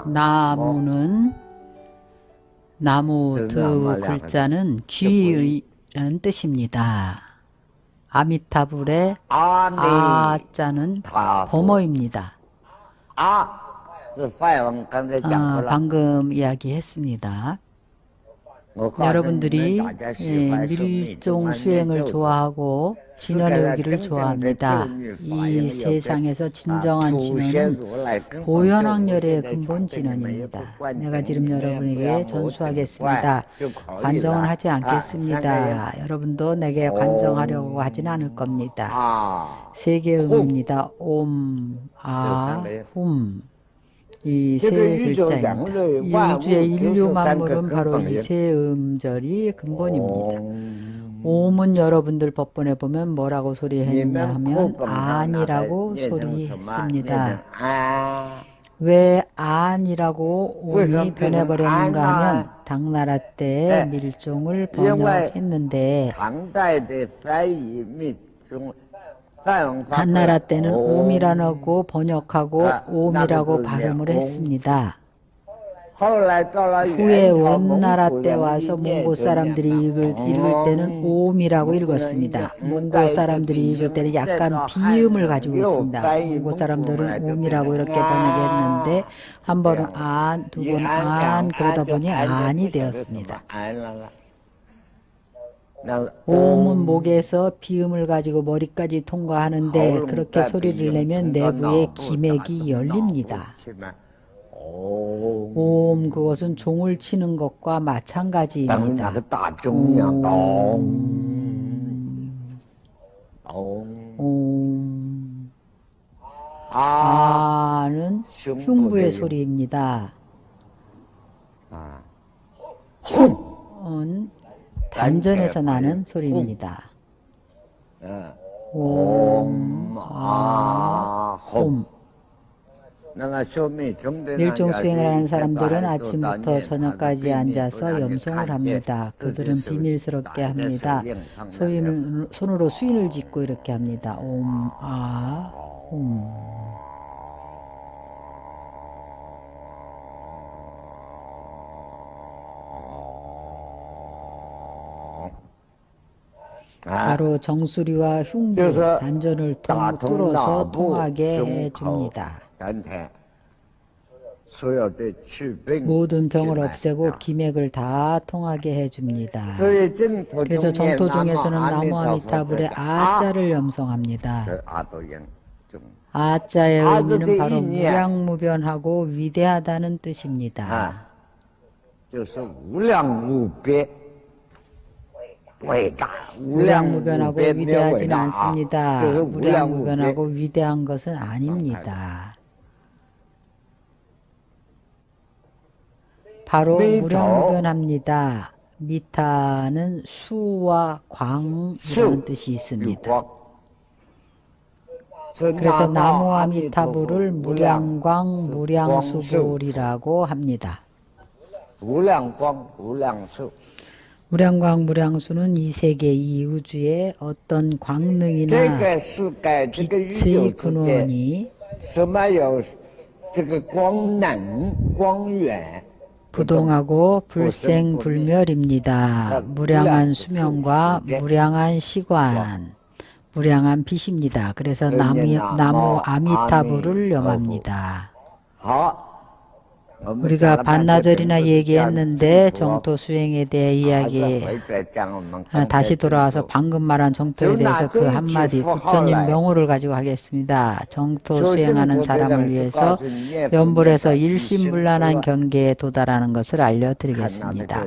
나무는 나무 두 글자는 귀의라는 뜻입니다. 아미타불의 아자는 범어입니다. 방금 이야기했습니다. 여러분들이 밀종 수행을 좋아하고 진언의기를 좋아합니다. 이 세상에서 진정한 진언은 보현왕열의 근본 진언입니다. 내가 지금 여러분에게 전수하겠습니다. 관정은 하지 않겠습니다. 여러분도 내게 관정하려고 하지는 않을 겁니다. 세 개의 음입니다. 옴, 아, 훔. 이 세 글자입니다. 이 우주의 인류 만물은 바로 이 세 음절이 근본입니다. 옴은 여러분들 법본에 보면 뭐라고 소리했냐 하면 아니라고 소리했습니다. 왜 아니라고 옴이 변해버렸는가 하면 당나라 때 밀종을 번역했는데 한나라 때는 옴이라고 번역하고 옴이라고 발음을 했습니다. 후에 원나라 때 와서 몽고 사람들이 읽을 때는 옴이라고 읽었습니다. 몽고 사람들이 읽을 때는 약간 비음을 가지고 있습니다. 몽고 사람들은 옴이라고 이렇게 번역했는데 한 번은 안, 두 번은 안, 그러다 보니 안이 되었습니다. 옴은 목에서 비음을 가지고 머리까지 통과하는데 그렇게 소리를 내면 내부에 기맥이 열립니다. 옴, 그것은 종을 치는 것과 마찬가지입니다. 옴. 아는 흉부의 소리입니다. 흉은 단전에서 나는 소리입니다. 옴, 아, 홈. 밀종 수행을 하는 사람들은 아침부터 저녁까지 앉아서 염송을 합니다. 그들은 비밀스럽게 합니다. 손으로 수인을 짓고 이렇게 합니다. 옴, 아, 홈. 바로 정수리와 흉부, 단전을 뚫어서 통하게 해줍니다. 모든 병을 없애고 기맥을 다 통하게 해줍니다. 그래서 정토 중에서는 나무 아미타불의 아자를 염송합니다. 아자의 의미는 바로 무량무변하고 위대하다는 뜻입니다. 무량무변하고 위대하지는 않습니다. 무량무변하고 위대한 것은 아닙니다. 바로 무량무변합니다. 미타는 수와 광이라는 뜻이 있습니다. 그래서 나무 아미타불을 무량광, 무량수불이라고 합니다. 무량광, 무량수는 이 세계, 이 우주의 어떤 광능이나 빛의 근원이 부동하고 불생불멸입니다. 무량한 수명과 무량한 시관, 무량한 빛입니다. 그래서 나무 아미타불을 염합니다. 우리가 반나절이나 얘기했는데 정토 수행에 대해 이야기 다시 돌아와서 방금 말한 정토에 대해서 그 한마디 부처님 명호를 가지고 하겠습니다. 정토 수행하는 사람을 위해서 연불에서 일심불란한 경계에 도달하는 것을 알려드리겠습니다.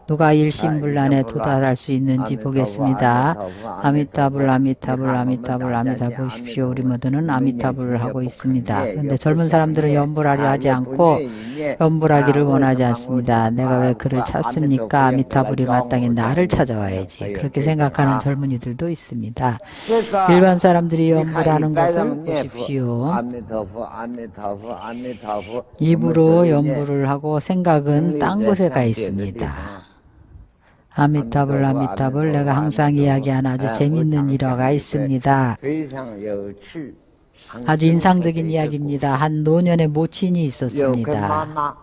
누가 일심불란에 도달할 수 있는지 보겠습니다. 아미타불 아미타불 아미타불 아미타불 보십시오. 우리 모두는 아미타불을 하고 있습니다. 그런데 젊은 사람들은 연불하려 하지 않고 연불하기를 원하지 않습니다. 내가 왜 그를 찾습니까? 아미타불이 마땅히 나를 찾아와야지. 그렇게 생각하는 젊은이들도 있습니다. 일반 사람들이 연불하는 것을 보십시오. 입으로 연불을 하고 생각은 딴 곳에 가 있습니다. 아미타불 아미타불 내가 항상 이야기하는 아주 재미있는 일화가 있습니다. 아주 인상적인 이야기입니다. 한 노년의 모친이 있었습니다.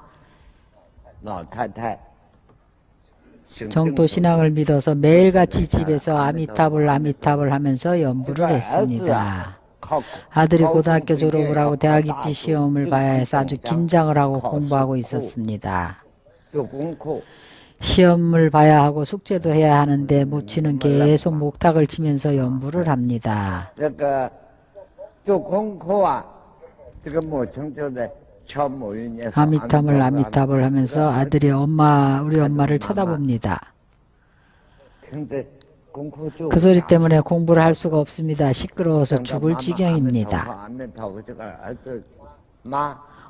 정도 신앙을 믿어서 매일같이 집에서 아미타불 아미타불 하면서 연부를 했습니다. 아들이 고등학교 졸업을 하고 대학 입시 시험을 봐야 해서 아주 긴장을 하고 공부하고 있었습니다. 시험을 봐야 하고 숙제도 해야 하는데 모친은 계속 목탁을 치면서 연부를 합니다. 아미타불 아미타불 하면서 아들이 우리 엄마를 쳐다봅니다. 그 소리 때문에 공부를 할 수가 없습니다. 시끄러워서 죽을 지경입니다.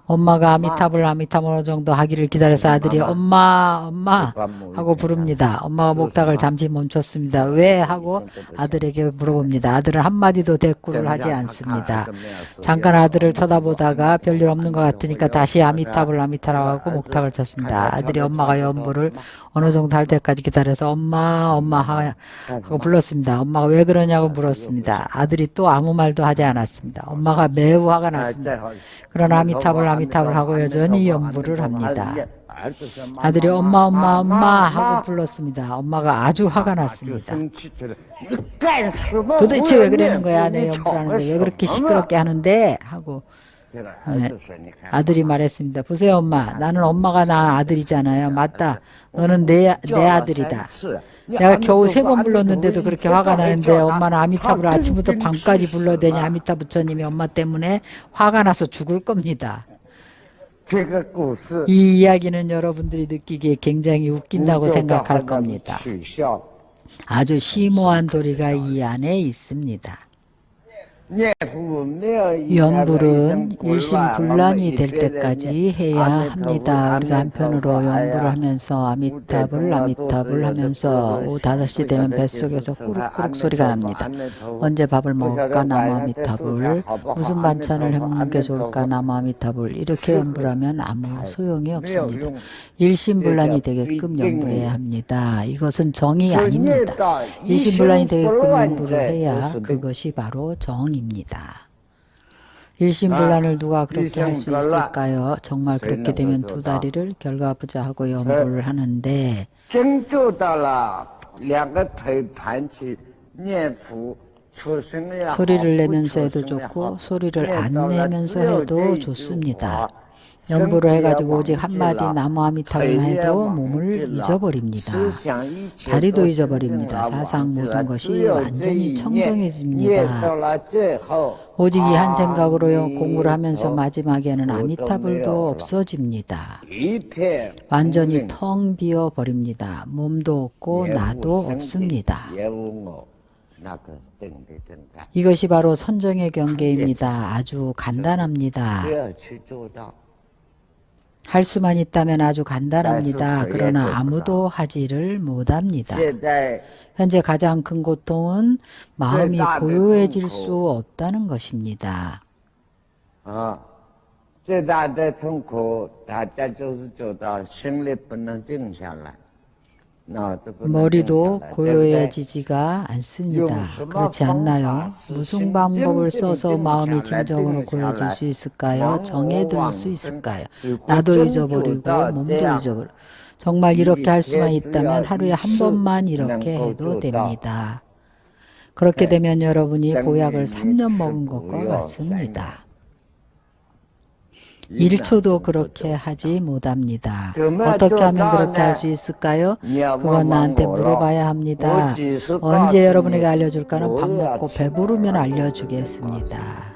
엄마가 아미타불 아미타불 정도 하기를 기다려서 아들이 엄마 엄마 하고 부릅니다. 엄마가 목탁을 잠시 멈췄습니다. 왜? 하고 아들에게 물어봅니다. 아들은 한마디도 대꾸를 하지 않습니다. 잠깐 아들을 쳐다보다가 별일 없는 것 같으니까 다시 아미타불 아미타라고 하고 목탁을 쳤습니다. 아들이 엄마가 연부를 어느 정도 할 때까지 기다려서 엄마 엄마 하고 불렀습니다. 엄마가 왜 그러냐고 물었습니다. 아들이 또 아무 말도 하지 않았습니다. 엄마가 매우 화가 났습니다. 그러나 아미타불 아미타불 하고 여전히 연부를 합니다. 아들이 엄마 엄마 엄마 하고 불렀습니다. 엄마가 아주 화가 났습니다. 도대체 왜 그러는 거야? 내 연부를 하는데 왜 그렇게 시끄럽게 하는데? 하고 아들이 말했습니다. 보세요 엄마, 나는 엄마가 낳은 아들이잖아요. 맞다. 너는 내 아들이다. 내가 겨우 3번 불렀는데도 그렇게 화가 나는데 엄마는 아미타불을 아침부터 밤까지 불러대니 아미타 부처님이 엄마 때문에 화가 나서 죽을 겁니다. 이 이야기는 여러분들이 느끼기에 굉장히 웃긴다고 생각할 겁니다. 아주 심오한 도리가 이 안에 있습니다. 연불은 일심불란이 될 때까지 해야 합니다. 우리가 한편으로 연불을 하면서 아미타불 아미타불 하면서 오후 5시 되면 뱃속에서 꾸룩꾸룩 소리가 납니다. 언제 밥을 먹을까? 나무 아미타불. 무슨 반찬을 해먹는 게 좋을까? 나무 아미타불. 이렇게 연불하면 아무 소용이 없습니다. 일심불란이 되게끔 연불해야 합니다. 이것은 정이 아닙니다. 일심불란이 되게끔 연불을 해야 그것이 바로 정입니다. 일심불란을 누가 그렇게 할 수 있을까요? 정말 그렇게 되면 두 다리를 결과부자하고 연불을 하는데 소리를 내면서 해도 좋고 소리를 안 내면서 해도 좋습니다. 연부를 해가지고 오직 한마디 나무 아미타불 해도 몸을 잊어버립니다. 다리도 잊어버립니다. 사상 모든 것이 완전히 청정해집니다. 오직 이 한 생각으로 공부를 하면서 마지막에는 아미타불도 없어집니다. 완전히 텅 비어버립니다. 몸도 없고 나도 없습니다. 이것이 바로 선정의 경계입니다. 아주 간단합니다. 할 수만 있다면 아주 간단합니다. 그러나 아무도 하지를 못합니다. 현재 가장 큰 고통은 마음이 고요해질 수 없다는 것입니다. 머리도 고요해지지가 않습니다. 그렇지 않나요? 무슨 방법을 써서 마음이 진정으로 고요해질 수 있을까요? 정해들 수 있을까요? 나도 잊어버리고 몸도 잊어버리고 정말 이렇게 할 수만 있다면 하루에 한 번만 이렇게 해도 됩니다. 그렇게 되면 여러분이 보약을 3년 먹은 것과 같습니다. 1초도 그렇게 하지 못합니다. 어떻게 하면 그렇게 할 수 있을까요? 그건 나한테 물어봐야 합니다. 언제 여러분에게 알려줄까는 밥 먹고 배부르면 알려주겠습니다.